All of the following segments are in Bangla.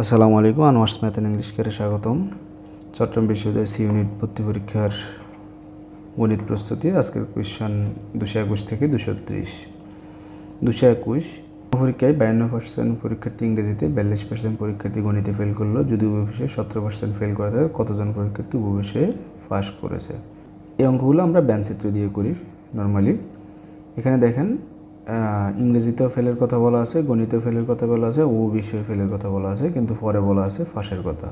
আসসালামু আলাইকুম। আনোয়ার্স ম্যাথ অ্যান্ড ইংলিশ কেয়ারে স্বাগতম। চট্টগ্রাম বিশ্ববিদ্যালয় সি ইউনিট ভর্তি পরীক্ষার গণিত প্রস্তুতি। আজকের কোয়েশ্চন 221 থেকে 230। 221 পরীক্ষায় 52% পরীক্ষার্থী ইংরেজিতে, 42% পরীক্ষার্থী গণিতে ফেল করলো। যদি উভয় বিষয়ে 17% ফেল করে থাকে, কতজন পরীক্ষার্থী উভয় বিষয়ে পাস করেছে? এই অঙ্কগুলো আমরা ব্যঞ্চিত্র দিয়ে করি নর্মালি। এখানে দেখেন ইংরেজিতেও ফেলের কথা বলা আছে, গণিতেও ফেলের কথা বলা আছে, ও বিষয়ে ফেলের কথা বলা আছে, কিন্তু পরে বলা আছে ফাঁসের কথা।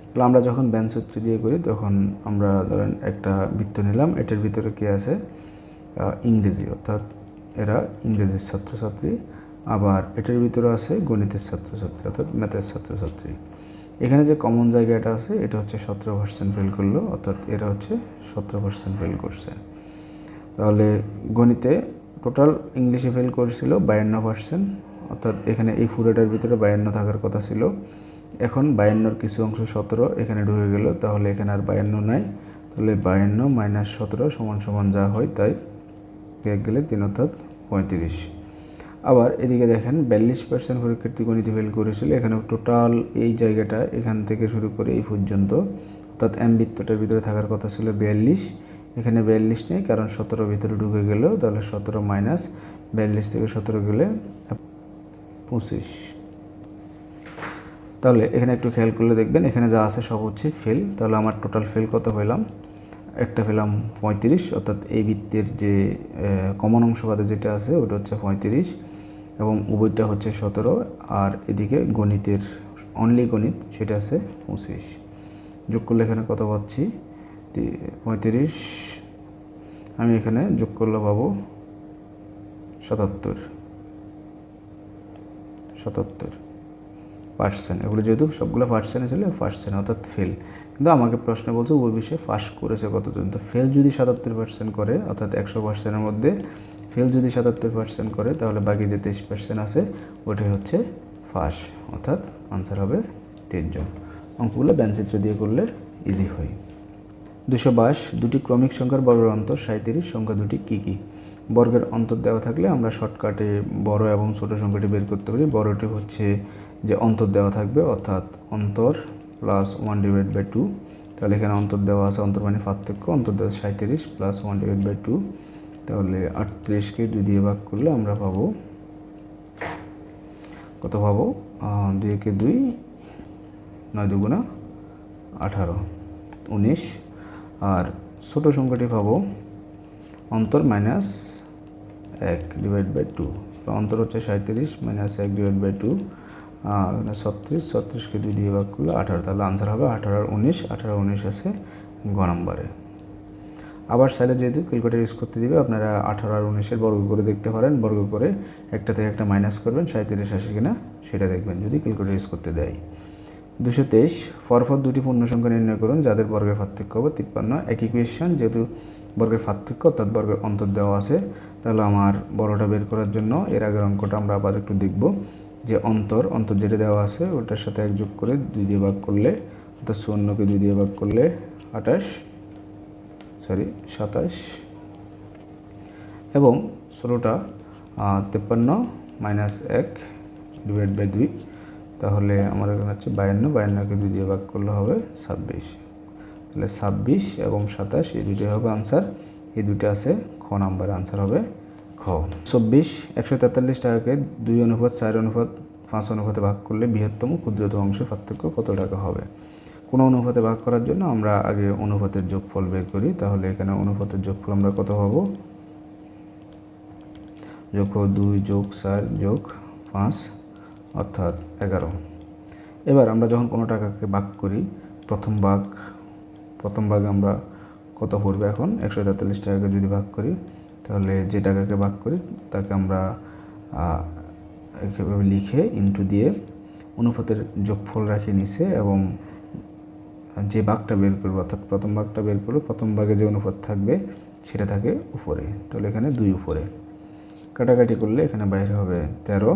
তাহলে আমরা যখন ব্যঞ্চিত্র দিয়ে করি তখন আমরা ধরেন একটা বৃত্ত নিলাম, এটার ভিতরে কে আছে? ইংরেজি, অর্থাৎ এরা ইংরেজির ছাত্রছাত্রী। আবার এটার ভিতরে আছে গণিতের ছাত্রছাত্রী, অর্থাৎ ম্যাথের ছাত্রছাত্রী। এখানে যে কমন জায়গাটা আছে এটা হচ্ছে 17% ফেল করলো, অর্থাৎ এরা হচ্ছে 17% ফেল করছে। তাহলে গণিতে টোটাল ইংলিশে ফেল করেছিল 52%, অর্থাৎ এখানে এই পুরোটার ভিতরে 52 থাকার কথা ছিল। এখন 52-র কিছু অংশ 17 এখানে ঢুকে গেল, তাহলে এখানে আর 52 নাই। তাহলে 52 - 17 সমান যা হয় তাই, এক গেলে 3 অর্থাৎ 35। আবার এদিকে দেখেন 42% পরীক্ষার্থী গণিতে ফেল করেছিল। এখানে টোটাল এই জায়গাটা এখান থেকে শুরু করে এই পর্যন্ত, অর্থাৎ বৃত্তটার ভিতরে থাকার কথা ছিল 42, এখানে 42 নেই কারণ 17 ভিতরে ঢুকে গেল। তাহলে 17 - 42 থেকে 17 গেলে 25। তাহলে এখানে একটু খেয়াল করলে দেখবেন এখানে যা আছে সব হচ্ছে ফেল। তাহলে আমার টোটাল ফেল কত পেলাম? একটা পেলাম 35, অর্থাৎ এই বৃত্তের যে কমন অংশ বাদে যেটা আছে ওটা হচ্ছে 35 এবং উভয়টা হচ্ছে 17। আর এদিকে গণিতের অনলি গণিত সেটা আছে 25। যোগ করলে এখানে কত পাচ্ছি? 35 আমি এখানে যোগ করলে পাবো 77%। এগুলো যেহেতু সবগুলো পার্সেন্টে ছিল, পার্সেন্ট অর্থাৎ ফেল। কিন্তু আমাকে প্রশ্ন বলছে ওই বিষয়ে পাস করেছে কতজন। তো ফেল যদি 77% করে, অর্থাৎ 100%-এর মধ্যে ফেল যদি 77% করে, তাহলে বাকি যে 23% আছে ওটাই হচ্ছে পাস, অর্থাৎ আনসার হবে 3 জন। অঙ্কগুলো ব্যঞ্চিত্র দিয়ে করলে ইজি হয়। 222 দুটি ক্রমিক সংখ্যার বর্গের অন্তর 37, সংখ্যা দুটি কী কী? বর্গের অন্তর দেওয়া থাকলে আমরা শর্টকাটে বড় এবং ছোট সংখ্যাটি বের করতে পারি। বড়টি হচ্ছে যে অন্তর দেওয়া থাকবে, অর্থাৎ অন্তর প্লাস 1/2। তাহলে এখানে অন্তর দেওয়া আছে, অন্তর মানে পার্থক্য, অন্তর দেওয়া 37 প্লাস 1/2। তাহলে 38কে 2 দিয়ে ভাগ করলে আমরা পাবো কত? পাবো 2 - 2, 9 × 2 = 18, 19। আর ছোটো সংখ্যাটি পাবো অন্তর -1/2। অন্তর হচ্ছে 37 - 1/2, আর 36কে 2 দিয়ে ভাগ করলে 18। তাহলে আনসার হবে 18 আর 19। 18 আর 19 আছে গ নম্বরে। আবার চাইলে যেহেতু ক্যালকুলেটর ইউজ করতে দিবে, আপনারা 18 আর 19-এর বর্গ করে দেখতে পারেন। বর্গ করে একটা থেকে একটা মাইনাস করবেন, 37 আসে কিনা সেটা দেখবেন যদি ক্যালকুলেটর ইউজ করতে দেয়। 223 পরপর দুটি পূর্ণ সংখ্যা নির্ণয় করুন যাদের বর্গের পার্থক্য হবে 53। একই কোয়েশ্চন, যেহেতু বর্গের পার্থক্য অর্থাৎ বর্গের অন্তর দেওয়া আছে, তাহলে আমার বড়টা বের করার জন্য এর আগের অঙ্কটা আমরা আবার একটু দেখব। যে অন্তর যেটা দেওয়া আছে ওটার সাথে 1 যোগ করে 2 দিয়ে ভাগ করলে, অর্থাৎ 54কে 2 দিয়ে ভাগ করলে 27 এবং 16টা 53 - 1/2। তাহলে আমার এখানে হচ্ছে 52কে 2 দিয়ে ভাগ করলে হবে 26। তাহলে 26 এবং 27 এই দুটোই হবে আনসার। এই দুটো আছে খ নাম্বার, আনসার হবে খ। 24 143 টাকাকে 2:4:5 অনুপাতে ভাগ করলে বৃহত্তম ক্ষুদ্রতম অংশের পার্থক্য কত টাকা হবে? কোনো অনুপাতে ভাগ করার জন্য আমরা আগে অনুপাতের যোগফল বের করি। তাহলে এখানে অনুপাতের যোগফল আমরা কত পাবো? যোগফল 2 + 4 + 5 অর্থাৎ 11। এবার আমরা যখন কোনো টাকাকে ভাগ করি, প্রথম ভাগ আমরা কত পড়বে? এখন 143 টাকাকে যদি ভাগ করি, তাহলে যে টাকাকে ভাগ করি তাকে আমরা এভাবে লিখে ইনটু দিয়ে অনুপাতের যোগফল রাখি নিচে, এবং যে ভাগটা বের করবো অর্থাৎ প্রথম ভাগটা বের করবো, প্রথম ভাগে যে অনুপাত থাকবে সেটা থাকে উপরে। তাহলে এখানে 2 উপরে কাটাকাটি করলে এখানে বাইরে হবে 13।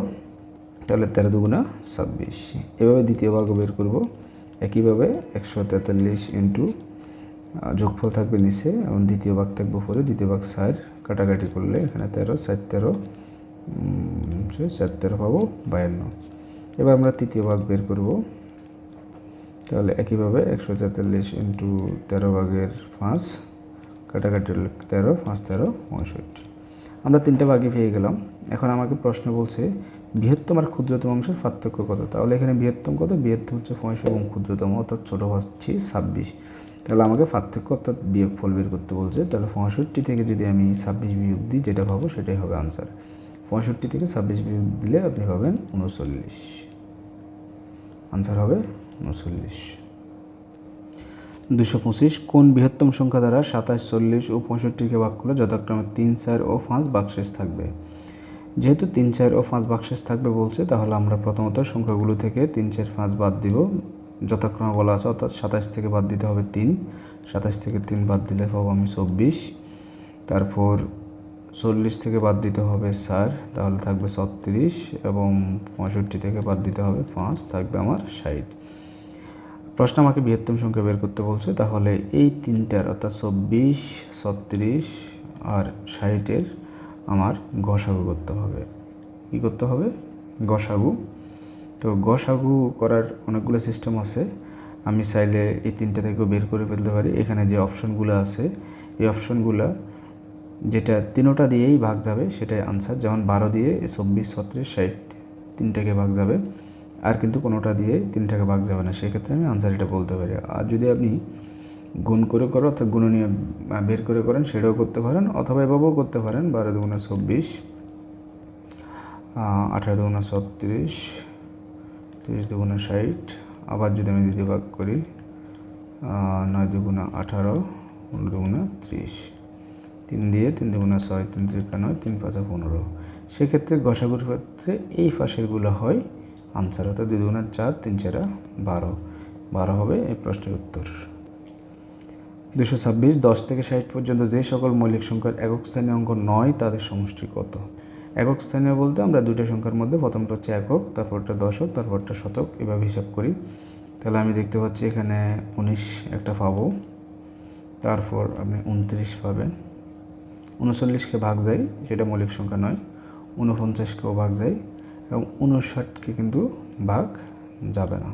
তাহলে 13 × 2 = 26। এভাবে দ্বিতীয় ভাগও বের করব একইভাবে। 143 ইন্টু যোগফল থাকবে নিচে এবং দ্বিতীয় ভাগ থাকবে উপরে, দ্বিতীয় ভাগ 4, কাটাকাটি করলে এখানে 13 4 13 4 13 পাবো 52। এবার আমরা তৃতীয় ভাগ বের করব। তাহলে একইভাবে 143 ইন্টু 13/5 কাটাকাটি 13, 5 13 65। আমরা 3টে ভাগই পেয়ে গেলাম। এখন আমাকে প্রশ্ন বলছে বৃহত্তম আর ক্ষুদ্রতম অংশের পার্থক্য কত। তাহলে এখানে বৃহত্তম কত, বৃহত্তম হচ্ছে 65 এবং ক্ষুদ্রতম অর্থাৎ ছোটো হচ্ছে 26। তাহলে আমাকে পার্থক্য অর্থাৎ বিয়োগফল বের করতে বলছে। তাহলে 65 থেকে যদি আমি 26 বিয়োগ দিই, যেটা পাবো সেটাই হবে আনসার। 65 থেকে 26 বিয়োগ দিলে আপনি পাবেন 39, আনসার হবে 39। 225 কোন বৃহত্তম সংখ্যা দ্বারা 27, 40 ও 65কে ভাগ করলে যথাক্রমে 3, 4 ও 5 ভাগশেষ থাকবে। যেহেতু 3, 4 ও 5 ভাগশেষ থাকবে বলছে, তাহলে আমরা প্রথমত সংখ্যাগুলো থেকে 3, 4, 5 বাদ দিব। যথাক্রমে বলা আছে, অর্থাৎ 27 থেকে বাদ দিতে হবে 3, 27 থেকে 3 বাদ দিলে পাবো আমি 24। তারপর 40 থেকে বাদ দিতে হবে 4, তাহলে থাকবে 36, এবং 65 থেকে বাদ দিতে হবে 5, থাকবে আমার 60। প্রশ্ন আমাকে বৃহত্তম সংখ্যা বের করতে বলছে, তাহলে এই তিনটার অর্থাৎ 24, 36 আর 60-এর আমার গসাগু করতে হবে। কী করতে হবে? গসাগু। তো গসাগু করার অনেকগুলো সিস্টেম আছে। আমি চাইলে এই তিনটা থেকেও বের করে ফেলতে পারি। এখানে যে অপশনগুলো আছে, এই অপশনগুলো যেটা তিনোটা দিয়েই ভাগ যাবে সেটাই আনসার। যেমন 12 দিয়ে 24, 36, 60 তিনটাকে ভাগ যাবে, আর কিন্তু কোনোটা দিয়ে তিনটাকে ভাগ যাবে না। সেক্ষেত্রে আমি আনসার এটা বলতে পারি। আর যদি আপনি গুণ করে করো অর্থাৎ গুণনীয় বের করে করেন, সেটাও করতে পারেন, অথবা এভাবেও করতে পারেন। 12 দুগুণে 24, 18 দুগুণে 36, 30 দুগুণে 60। আবার যদি আমি দ্বিতীয় ভাগ করি, 9 দুগুণে 18, 15 দুগুণে 30, 3 দিয়ে 3 দুগুণে 6, 3 3 9, 3 5 15। সেক্ষেত্রে গসাগুর ক্ষেত্রে এই পাশেরগুলো হয় আনসার, অর্থাৎ 2 দুগুণে 4, 3 4 12, 12 হবে এই প্রশ্নের উত্তর। 226 10 থেকে 60 পর্যন্ত যে সকল মৌলিক সংখ্যার একক স্থানীয় অঙ্ক নয় তাদের সমষ্টি কত। একক স্থানীয় বলতে আমরা দুটো সংখ্যার মধ্যে প্রথমটা হচ্ছে একক, তারপরটা দশক, তারপরটা শতক, এভাবে হিসাব করি। তাহলে আমি দেখতে পাচ্ছি এখানে 19 একটা পাবো, তারপর আপনি 29 পাবেন। 39কে ভাগ যায়, সেটা মৌলিক সংখ্যা নয়। 49কেও ভাগ যায়, এবং 59কে কিন্তু ভাগ যাবে না।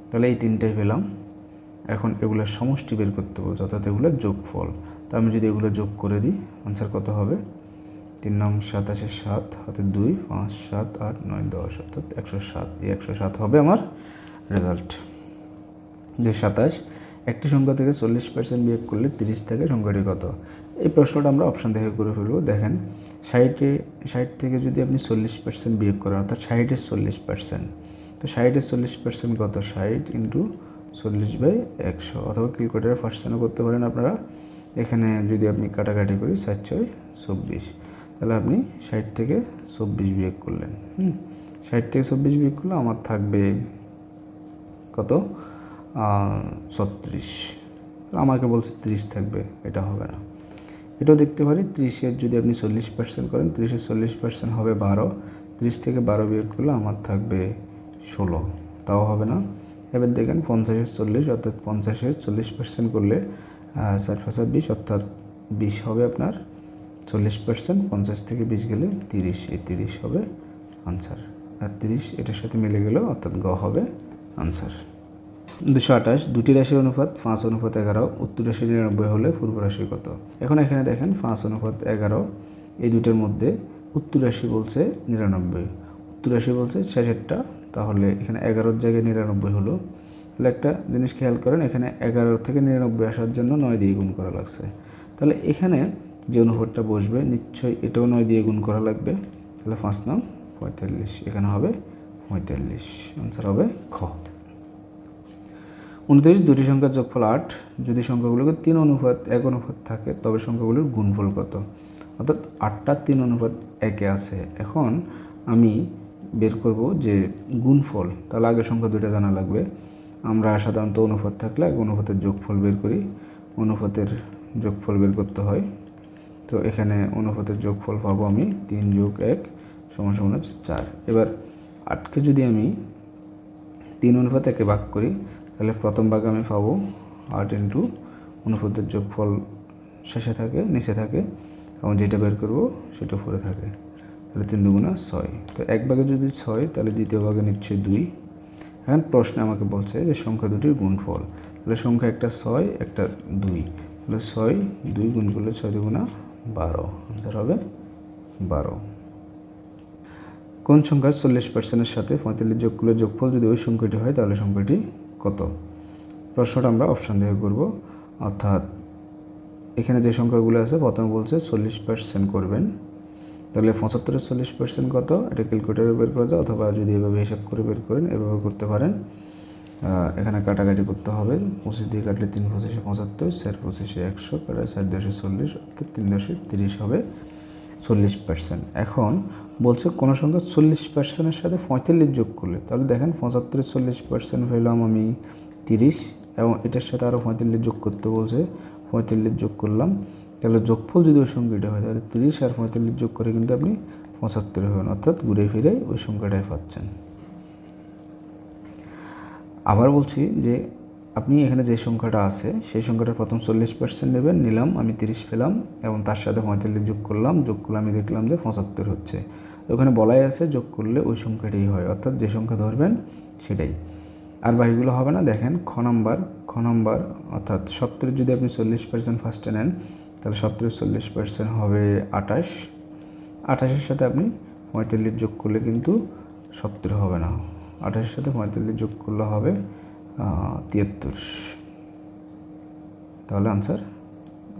তাহলে এই তিনটাই পেলাম। এখন এগুলোর সমষ্টি বের করতে বলছে, অর্থাৎ এগুলোর যোগফল। তো আমি যদি এগুলো যোগ করে দিই, আনসার কত হবে? 3 নং 27, 7 হাতে 2, 5 7 8 9 10, অর্থাৎ 107। এই 107 হবে আমার রেজাল্ট। 227 একটি সংখ্যা থেকে 40% বিয়োগ করলে 30 থেকে সংখ্যাটি কত। এই প্রশ্নটা আমরা অপশান দেখে করে ফেলবো। দেখেন 60 থেকে যদি আপনি 40% বিয়োগ করেন, অর্থাৎ 60-এর 40%, তো 60-এর 40% কত? 60 ইন্টু 40/100, অথবা ক্যালকুলেটারে পার্সেন্টও করতে পারেন আপনারা। এখানে যদি আপনি কাটাকাটি করি 4 6 24, তাহলে আপনি 60 থেকে 24 বিয়োগ করলেন। 60 থেকে 24 বিয়োগ করলে আমার থাকবে কত? 36। আমাকে বলছে 30 থাকবে, এটা হবে না। এটাও দেখতে পারি 30-এর যদি আপনি 40% করেন, 30-এর 40% হবে 12, 30 থেকে 12 বিয়োগ করলে আমার থাকবে 16, তাও হবে না। এবার দেখেন 50-এর 40, অর্থাৎ 50-এর 40% করলে 4 5 20, অর্থাৎ 20 হবে আপনার 40%। 50 থেকে 20 গেলে 30, এই 30 হবে আনসার। আর 30 এটার সাথে মিলে গেল, অর্থাৎ গ হবে আনসার। 228 দুটি রাশির অনুপাত 5:11, উত্তর রাশি 99 হলে পূর্ব রাশি কত। এখন এখানে দেখেন 5:11, এই দুটোর মধ্যে উত্তর রাশি বলছে 99, উত্তর রাশি বলছে শেষেরটা, তাহলে এখানে 11-র জায়গায় 99 হলো। তাহলে একটা জিনিস খেয়াল করেন, এখানে 11 থেকে 99 আসার জন্য 9 দিয়ে গুণ করা লাগছে। তাহলে এখানে যে অনুপাতটা বসবে নিশ্চয়ই এটাও 9 দিয়ে গুণ করা লাগবে। তাহলে 5 নং 45, এখানে হবে 45, আনসার হবে খ। 29 দুটি সংখ্যার যোগফল 8, যদি সংখ্যাগুলোকে 3:1 অনুপাত থাকে তবে সংখ্যাগুলোর গুণফল কত। অর্থাৎ 8টা 3:1 আছে। এখন আমি বের করব যে গুণফল, তাহলে আগের সংখ্যা দুইটা জানা লাগবে। আমরা সাধারণত অনুপাত থাকলে আগে অনুপাতের যোগফল বের করি, অনুপাতের যোগফল বের করতে হয়। তো এখানে অনুপাতের যোগফল পাবো আমি 3 + 1 = 4। এবার 8কে যদি আমি 3:1 ভাগ করি, তাহলে প্রথম ভাগে আমি পাবো 8 ইন্টু অনুপাতের যোগফল শেষে থাকে, নিচে থাকে, এবং যেটা বের করব সেটা উপরে থাকে। তাহলে 3 দুগুণা 6, তো এক ভাগে যদি 6, তাহলে দ্বিতীয় ভাগে নিচ্ছে 2, এখন প্রশ্নে আমাকে বলছে যে সংখ্যা দুটির গুণফল, তাহলে সংখ্যা একটা 6 একটা 2, তাহলে 6 2 গুণ করলে 6 দুগুণা 12, আনসার হবে 12। কোন সংখ্যার 40%-এর সাথে 45 যোগ করলে যোগফল যদি ওই সংখ্যাটি হয় তাহলে সংখ্যাটি কত? প্রশ্নটা আমরা অপশান দিয়ে করব, অর্থাৎ এখানে যে সংখ্যাগুলো আছে প্রথমে বলছে 40% করবেন, তাহলে 75-এর 40% কত? এটা ক্যালকুলেটারে বের করা যায়, অথবা যদি এভাবে হিসাব করে বের করেন এভাবে করতে পারেন। এখানে কাটাকাটি করতে হবে, 25 দিয়ে কাটলে 3 25 75, 4 25 100, কাটা 4 10 40, অর্থাৎ 3 10 30 হবে 40%। এখন বলছে কোনো সংখ্যা 40%-এর সাথে 45 যোগ করলে, তাহলে দেখেন 75-এর 40% পেলাম আমি 30, এবং এটার সাথে আরও 45 যোগ করতে বলছে, 45 যোগ করলাম, তাহলে যোগফল যদি ওই সংখ্যাটা হয় তাহলে 30 আর 45 যোগ করে কিন্তু আপনি 75 হবেন, অর্থাৎ ঘুরে ফিরে ওই সংখ্যাটাই পাচ্ছেন। আবার বলছি যে আপনি এখানে যে সংখ্যাটা আছে সেই সংখ্যাটা প্রথম 40% নেবেন, নিলাম আমি 30 পেলাম, এবং তার সাথে 45 যোগ করলাম, আমি দেখলাম যে 75 হচ্ছে। ওখানে বলাই আছে যোগ করলে ওই সংখ্যাটাই হয়, অর্থাৎ যে সংখ্যা ধরবেন সেটাই, আর বাকিগুলো হবে না। দেখেন খ নাম্বার অর্থাৎ 70 যদি আপনি 40% ফার্স্টে নেন তাহলে 70 40% হবে 28, 28-এর সাথে আপনি 45 যোগ করলে কিন্তু 70 হবে না, 28-এর সাথে 45 যোগ করলে হবে 73, তাহলে আনসার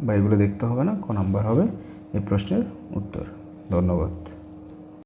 বা এগুলো দেখতে হবে না, ক নাম্বার হবে এই প্রশ্নের উত্তর। ধন্যবাদ।